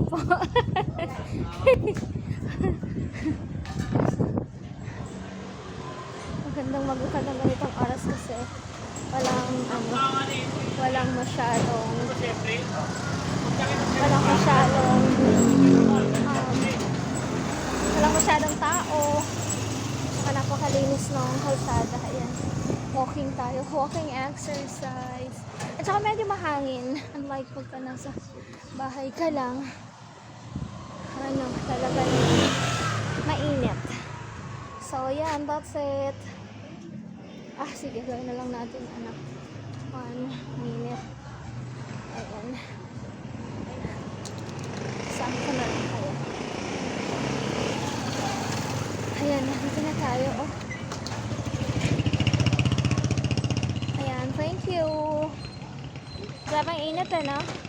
po. Magandang maglakad ng ganitong oras kasi walang walang masyadong walang masyadong walang masyadong tao. Saka napakalinis ng kalsada. Ayan. Walking tayo. Walking exercise. At saka medyo mahangin. Unlike pagka nasa bahay ka lang. Talaga mainit. So, yan. That's it. Sige. Gawin na lang natin, 1 minute. Ayan. Saan ko na lang kaya? Ayan. Dito na tayo, Ayan. Thank you. Grabang init, no?